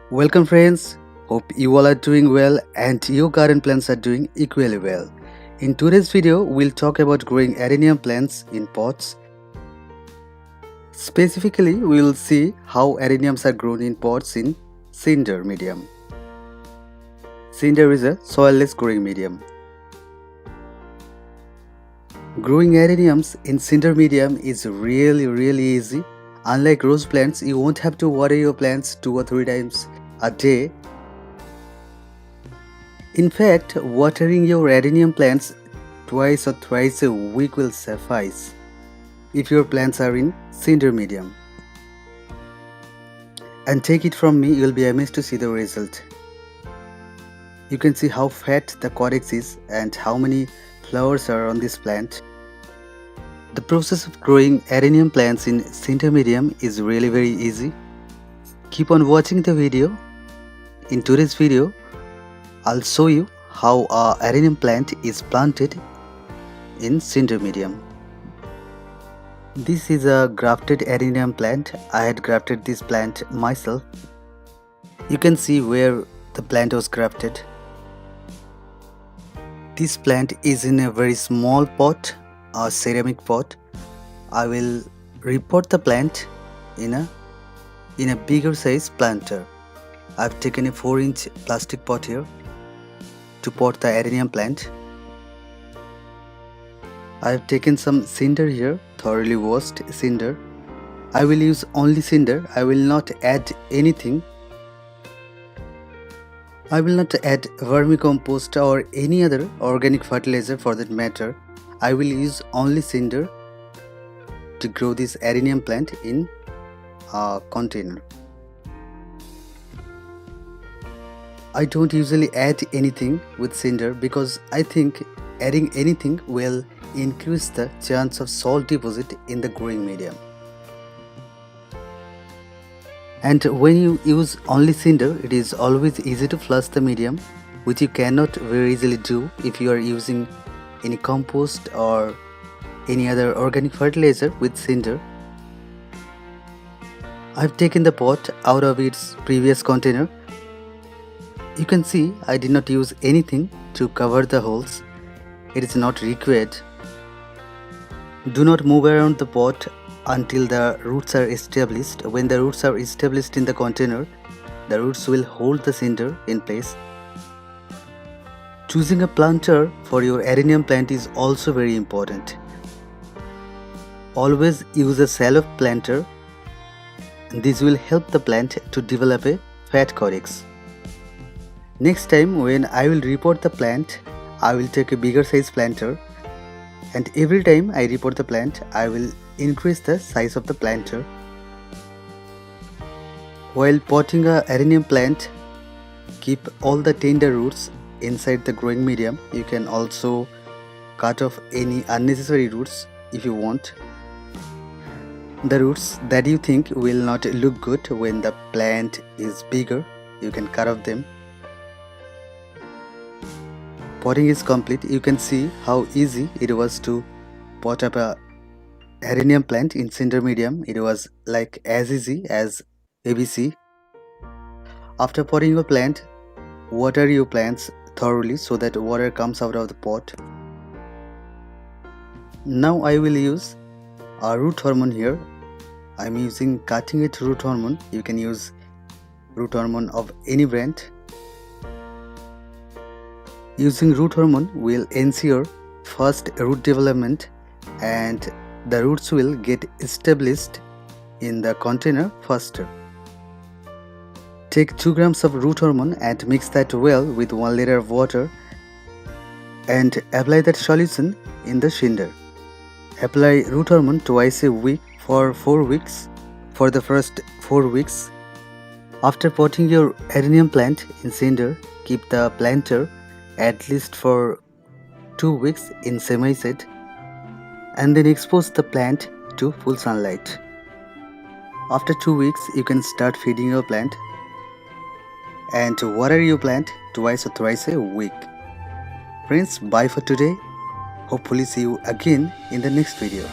Welcome friends, hope you all are doing well and your garden plants are doing equally well. In today's video, we'll talk about growing adenium plants in pots. Specifically, we'll see how adeniums are grown in pots in cinder medium. Cinder is a soilless growing medium. Growing adeniums in cinder medium is really easy. Unlike rose plants, you won't have to water your plants 2 or 3 times a day. In fact, watering your adenium plants twice or thrice a week will suffice if your plants are in cinder medium. And take it from me, you'll be amazed to see the result. You can see how fat the codex is and how many flowers are on this plant. The process of growing adenium plants in cinder medium is really very easy. Keep on watching the video. In today's video, I'll show you how a adenium plant is planted in cinder medium. This is a grafted adenium plant. I had grafted this plant myself. You can see where the plant was grafted. This plant is in a very small pot, a ceramic pot. I will repot the plant in a bigger size planter. I've taken a 4-inch plastic pot here to pot the adenium plant. I've taken some cinder here, thoroughly washed cinder. I will use only cinder. I will not add anything. I will not add vermicompost or any other organic fertilizer for that matter. I will use only cinder to grow this adenium plant in a container. I don't usually add anything with cinder because I think adding anything will increase the chance of salt deposit in the growing medium. And when you use only cinder, it is always easy to flush the medium, which you cannot very easily do if you are using any compost or any other organic fertilizer with cinder. I've taken the pot out of its previous container. You can see I did not use anything to cover the holes. It is not required. Do not move around the pot until the roots are established. When the roots are established in the container, the roots will hold the cinder in place. Choosing a planter for your adenium plant is also very important. Always use a shallow planter. This will help the plant to develop a fat codex. Next time when I will repot the plant, I will take a bigger size planter, and every time I repot the plant, I will increase the size of the planter. While potting a adenium plant, keep all the tender roots inside the growing medium. You can also cut off any unnecessary roots if you want. The roots that you think will not look good when the plant is bigger, you can cut off them. Potting is complete. You can see how easy it was to pot up a adenium plant in cinder medium. It was like as easy as ABC. After potting your plant, water your plants thoroughly so that water comes out of the pot. Now I will use a root hormone here. I'm using cutting edge root hormone. You can use root hormone of any brand. Using root hormone will ensure fast root development and the roots will get established in the container faster. Take 2 grams of root hormone and mix that well with 1 liter of water and apply that solution in the cinder. Apply root hormone twice a week for 4 weeks. For the first 4 weeks. After potting your adenium plant in cinder, keep the planter at least for 2 weeks in semi-shade and then expose the plant to full sunlight. After 2 weeks, you can start feeding your plant and water your plant twice or thrice a week. Friends, bye for today. Hopefully see you again in the next video.